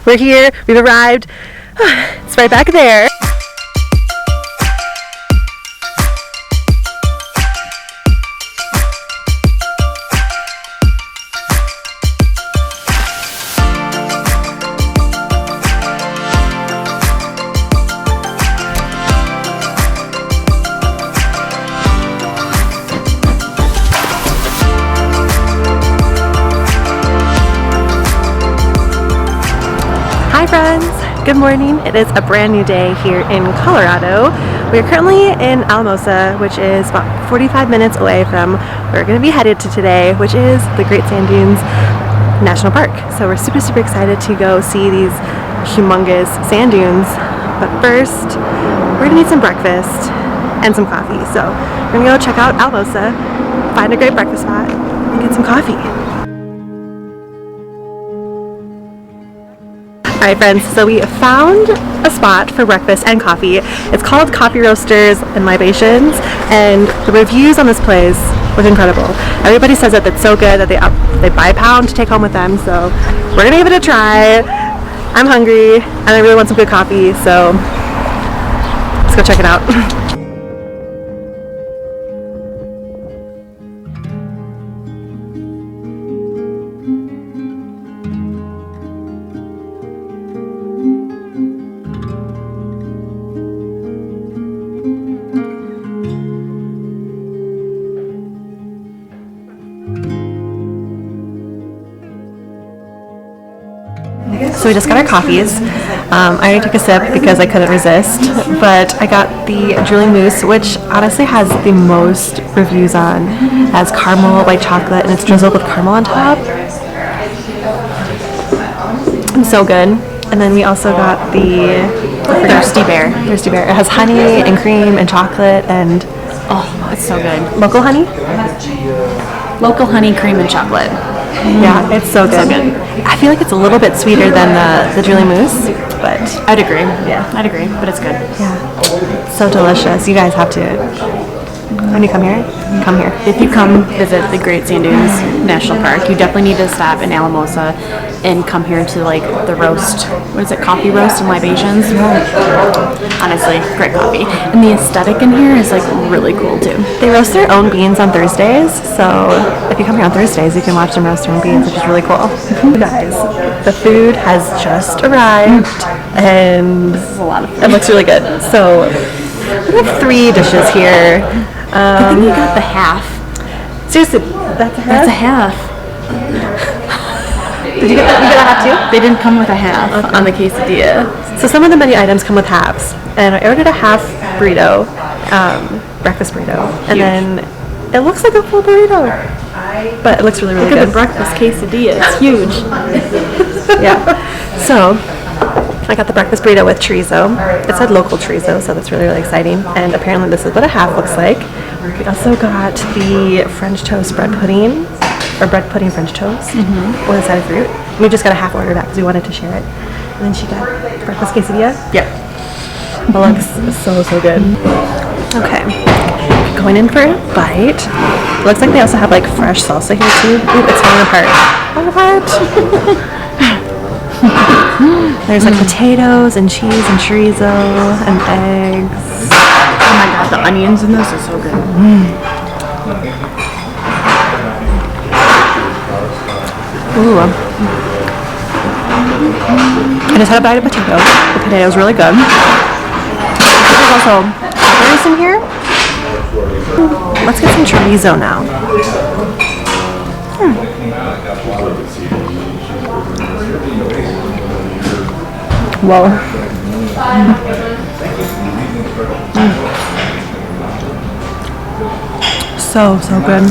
We're here. We've arrived. It's right back there. Hi friends, good morning. It is a brand new day here in Colorado. We are currently in Alamosa, which is about 45 minutes away from where we're going to be headed to today, which is the Great Sand Dunes National Park. So we're super excited to go see these humongous sand dunes. But first, we're going to need some breakfast and some coffee. So we're going to go check out Alamosa, find a great breakfast spot, and get some coffee. Alright friends, so we found a spot for breakfast and coffee. It's called Coffee Roasters and Libations, and the reviews on this place was incredible. Everybody says that it's so good that they buy a pound to take home with them, so we're gonna give it a try. I'm hungry and I really want some good coffee, so let's go check it out. So we just got our coffees. I already took a sip because I couldn't resist, but I got the Julie Mousse, which honestly has the most reviews on. It has caramel, white chocolate, and it's drizzled with caramel on top. It's so good. And then we also got the Thirsty Bear. It has honey and cream and chocolate and oh, it's so good. Local honey, cream, and chocolate. Yeah, it's so good. I feel like it's a little bit sweeter than the Julie Mousse, but I'd agree. Yeah, I'd agree, but it's good. Yeah, so delicious. You guys have to. When you come here, come here. If you come visit the Great Sand Dunes National Park, you definitely need to stop in Alamosa and come here to like the roast. What is it? Coffee roast and libations. Honestly, great coffee. And the aesthetic in here is like really cool too. They roast their own beans on Thursdays, so if you come here on Thursdays, you can watch them roast their own beans, which is really cool. Guys, the food has just arrived, and This is a lot of food. it looks really good. So we have 3 dishes here. I think you got the half. Seriously, that's a half? That's a half. Did you get that? You get a half too? They didn't come with a half on the quesadilla. So some of the menu items come with halves, and I ordered a half burrito, breakfast burrito, and then it looks like a full burrito, but it looks really Look good. at the breakfast quesadilla. It's huge. Yeah. So I got the breakfast burrito with chorizo. It said local chorizo, so that's really exciting. And apparently this is what a half looks like. We also got the French toast bread pudding, or bread pudding French toast with a side of fruit. We just got a half order that because we wanted to share it. And then she got breakfast quesadilla. Yep. It looks so good. Okay, going in for a bite. It looks like they also have like fresh salsa here too. Ooh, it's falling apart. There's like potatoes and cheese and chorizo and eggs. Oh my god, the onions in this are so good. Ooh. I just had a bite of potato. The potato is really good. There's also peppers in here. Let's get some chorizo now. Whoa. So good.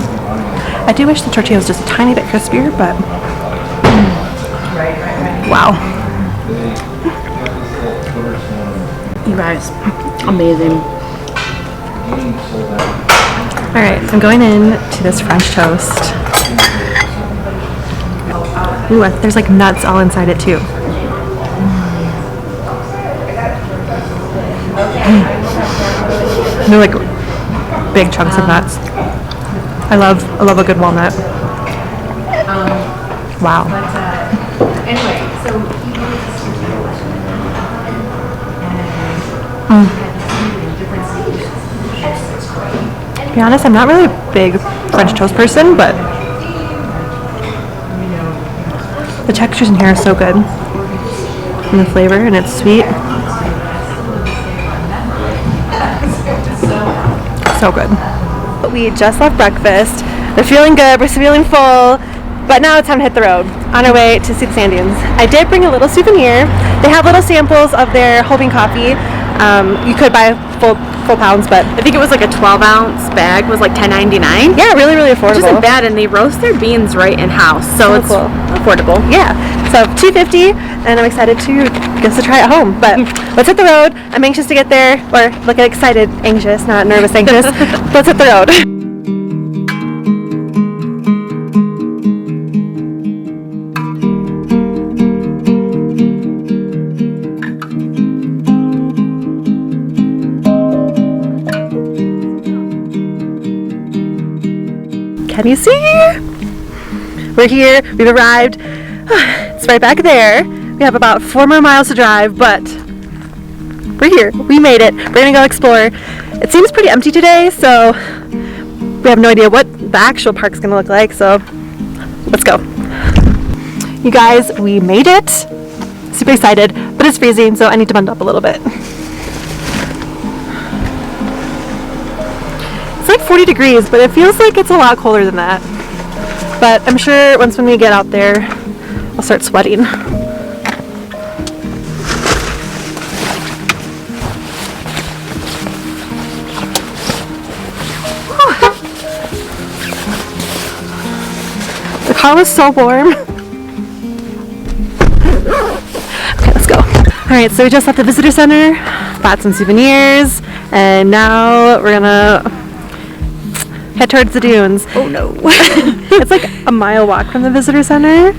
I do wish the tortilla was just a tiny bit crispier, but wow. You guys, amazing. Alright, I'm going in to this French toast. Ooh, there's like nuts all inside it too. They're like big chunks of nuts. I love a good walnut. Wow. Anyway, so To be honest, I'm not really a big French toast person, but the textures in here are so good. And the flavor, and it's sweet. So good. We just left breakfast. We're feeling good, we're feeling full, but now it's time to hit the road on our way to see the sand dunes. I did bring a little souvenir. They have little samples of their whole bean coffee. You could buy full pounds, but I think it was like a 12-ounce bag was like $10.99. yeah, really, really affordable. Which isn't bad, and they roast their beans right in-house, so it's cool. affordable. Yeah, so $2.50, and I'm excited to try it home. But let's hit the road. I'm anxious to get there, or like excited, anxious, not nervous, anxious. Let's hit the road. Can you see? We're here, we've arrived. It's right back there. We have about 4 more miles to drive, but we're here. We made it. We're gonna go explore. It seems pretty empty today, so we have no idea what the actual park's gonna look like, so let's go. You guys, we made it. Super excited, but it's freezing, so I need to bundle up a little bit. It's like 40 degrees, but it feels like it's a lot colder than that. But I'm sure when we get out there, I'll start sweating. The car was so warm. Okay, let's go. Alright, so we just left the visitor center, bought some souvenirs, and now we're gonna head towards the dunes. Oh no. It's like a mile walk from the visitor center,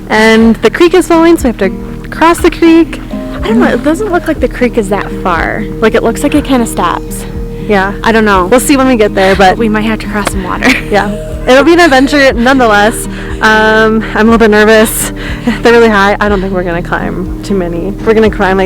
and the creek is flowing, so we have to cross the creek. I don't know, it doesn't look like the creek is that far. Like, it looks like it kind of stops. Yeah, I don't know. we'll see when we get there, but We might have to cross some water. yeah, it'll be an adventure nonetheless. I'm a little bit nervous. They're really high. I don't think we're gonna climb too many. We're gonna climb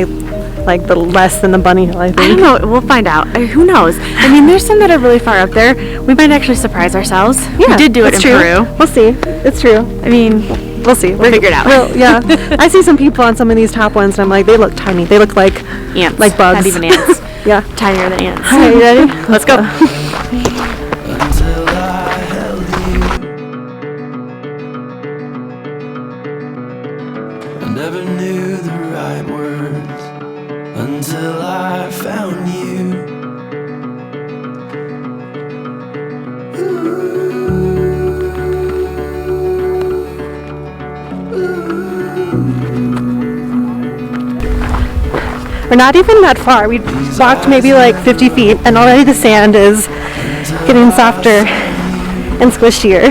like the less than the bunny hill, I think. I don't know. We'll find out. Who knows? I mean, there's some that are really far up there. We might actually surprise ourselves. Yeah, we did do it that's in true. Peru. We'll see. It's true. I mean, We'll see. We'll figure it out. Yeah. I see some people on some of these top ones, and I'm like, they look tiny. They look like ants. like bugs. Not even ants. Yeah. Tinier than ants. All right, you ready? Let's go. Until I held you, I never knew the right words until I found you. We're not even that far. We walked maybe like 50 feet, and already the sand is getting softer and squishier.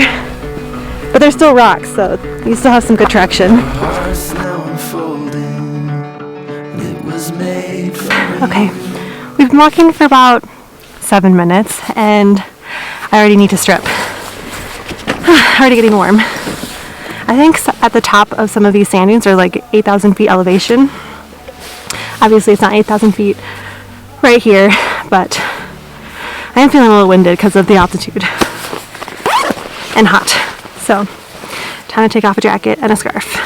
But they're still rocks, so you still have some good traction. Hearts now unfolding, and it was made for me. Okay, we've been walking for about 7 minutes, and I already need to strip. Already getting warm. I think at the top of some of these sand dunes are like 8,000 feet elevation. Obviously it's not 8,000 feet right here, but I am feeling a little winded because of the altitude and hot. So time to take off a jacket and a scarf.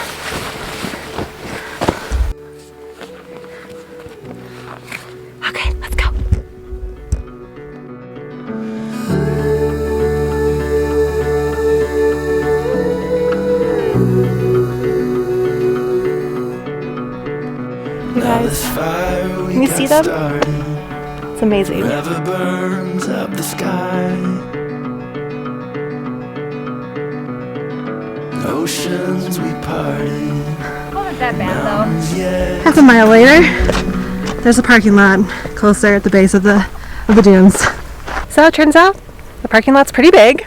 Okay, let's go. You Now guys, this fire we Can you got see them? started it's amazing. never burns up the sky. Oceans we parted. Wasn't that bad though. Yeah. Half a mile later, there's a parking lot closer at the base of the dunes. So it turns out the parking lot's pretty big.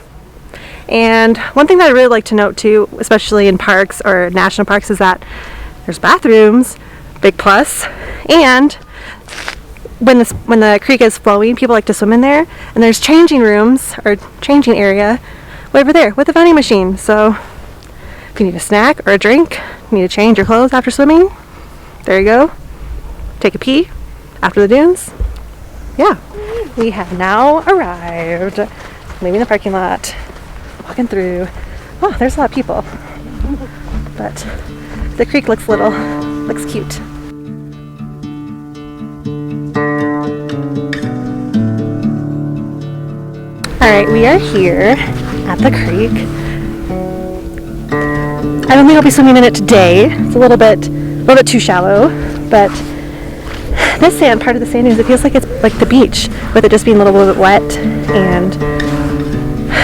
And one thing that I really like to note too, especially in parks or national parks, is that there's bathrooms, big plus, and when the creek is flowing, people like to swim in there, and there's changing rooms or changing area way over there with a vending machine. So if you need a snack or a drink, you need to change your clothes after swimming, there you go. Take a pee after the dunes. Yeah, we have now arrived. Leaving the parking lot, walking through. Oh, there's a lot of people, but the creek looks cute. All right, we are here at the creek. I don't think I'll be swimming in it today. It's a little bit too shallow, but this sand, part of the sand dunes, it feels like it's like the beach, with it just being a little bit wet, and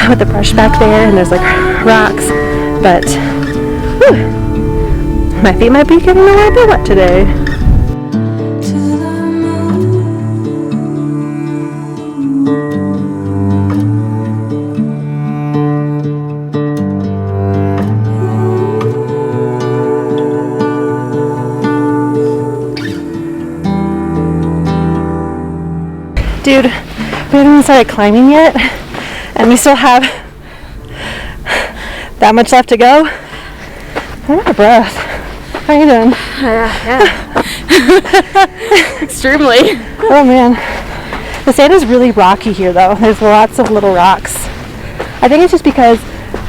with the brush back there, and there's like rocks, but whew, my feet might be getting a little bit wet today. Dude, we haven't even started climbing yet, and we still have that much left to go. I'm out of breath. How are you doing? Yeah. Extremely. Oh man. The sand is really rocky here though. There's lots of little rocks. I think it's just because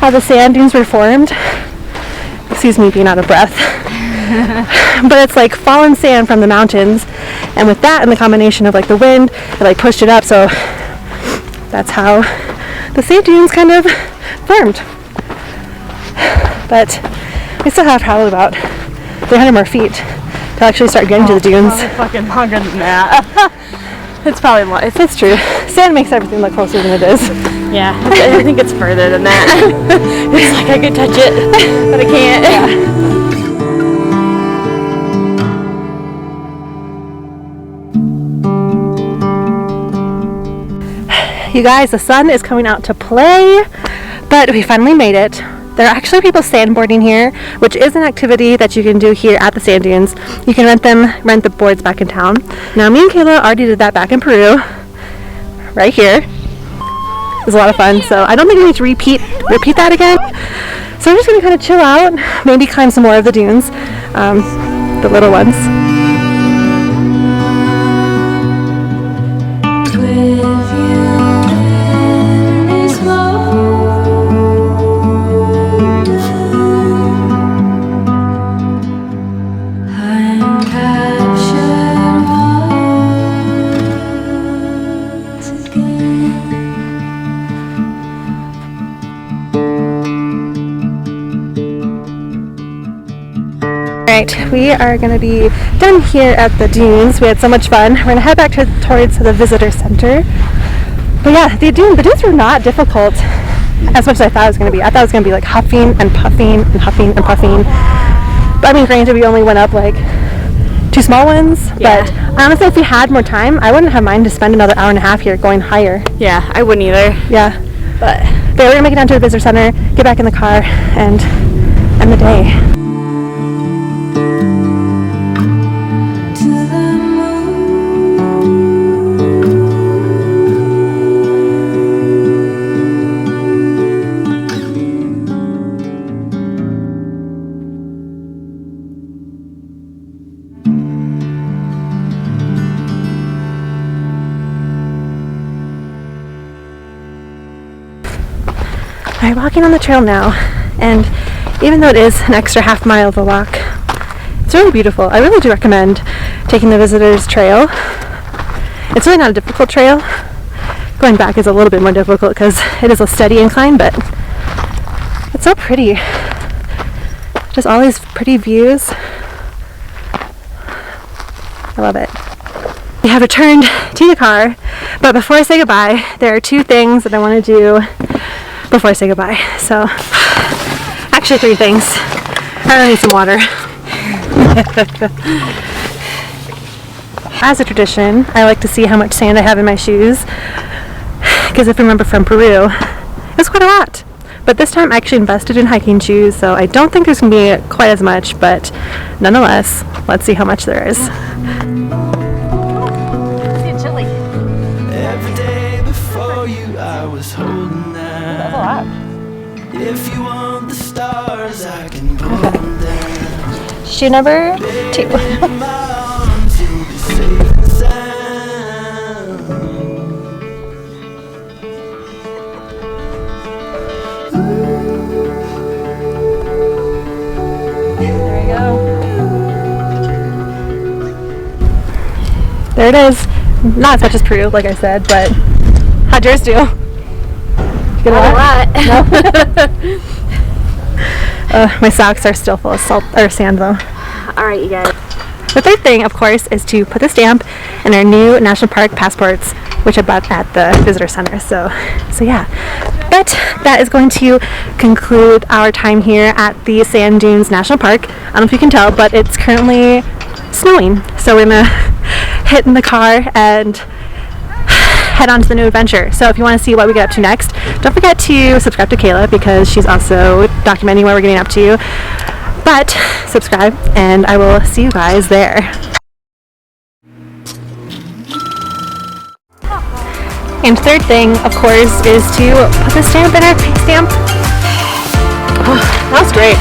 how the sand dunes were formed. Excuse me being out of breath. But it's like fallen sand from the mountains, and with that and the combination of like the wind, it like pushed it up, so that's how the sand dunes kind of formed. But we still have probably about 300 more feet to actually start getting to the dunes. Probably fucking longer than that. It's probably more. It's true. Sand makes everything look closer than it is. Yeah, I think it's further than that. It's like I could touch it, but I can't. Yeah. You guys, the sun is coming out to play, but we finally made it. There are actually people sandboarding here, which is an activity that you can do here at the sand dunes. You can rent the boards back in town. Now, me and Kayla already did that back in Peru, right here. It was a lot of fun, so I don't think we need to repeat that again. So we're just gonna kind of chill out, maybe climb some more of the dunes, the little ones. Alright, we are going to be done here at the dunes. We had so much fun. We're going to head back towards the visitor center. But yeah, the dunes were not difficult as much as I thought it was going to be. I thought it was going to be like huffing and puffing and huffing and puffing. But I mean, granted, we only went up like 2 small ones. Yeah. But honestly, if we had more time, I wouldn't have minded to spend another hour and a half here going higher. Yeah, I wouldn't either. Yeah. But we're going to make it down to the visitor center, get back in the car, and end the day. Alright, walking on the trail now, and even though it is an extra half mile of the walk, it's really beautiful. I really do recommend taking the visitors trail. It's really not a difficult trail. Going back is a little bit more difficult because it is a steady incline, but it's so pretty. Just all these pretty views. I love it. We have returned to the car, but before I say goodbye, there are 2 things that I want to do before I say goodbye. So, actually 3 things. I really need some water. As a tradition, I like to see how much sand I have in my shoes, because if you remember from Peru, it was quite a lot. But this time I actually invested in hiking shoes, so I don't think there's going to be quite as much, but nonetheless, let's see how much there is. It's chilly. Every day before you, I was holding out. That's a lot. If you want the stars, I can pull them down. Shoe number 2. My arms, you'll be safe and sound. there it is. Not as much as Peru, like I said, but how'd yours do? Get a lot? No? My socks are still full of salt or sand though. Alright, you guys. The third thing, of course, is to put the stamp in our new national park passports, which I bought at the visitor center. So yeah. But that is going to conclude our time here at the Sand Dunes National Park. I don't know if you can tell, but it's currently snowing. So we're gonna hit in the car and head on to the new adventure. So if you want to see what we get up to next, don't forget to subscribe to Kayla because she's also documenting what we're getting up to. But subscribe and I will see you guys there. And third thing, of course, is to put the stamp in our stamp. Oh, that was great.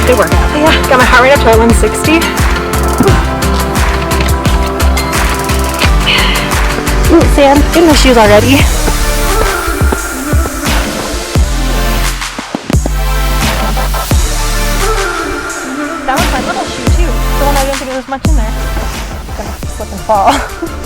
Good workout. Yeah, got my heart rate up to 160. Ooh, Sam, in my shoes already. That was my little shoe too. The one I didn't think there was much in there. I'm gonna slip and fall.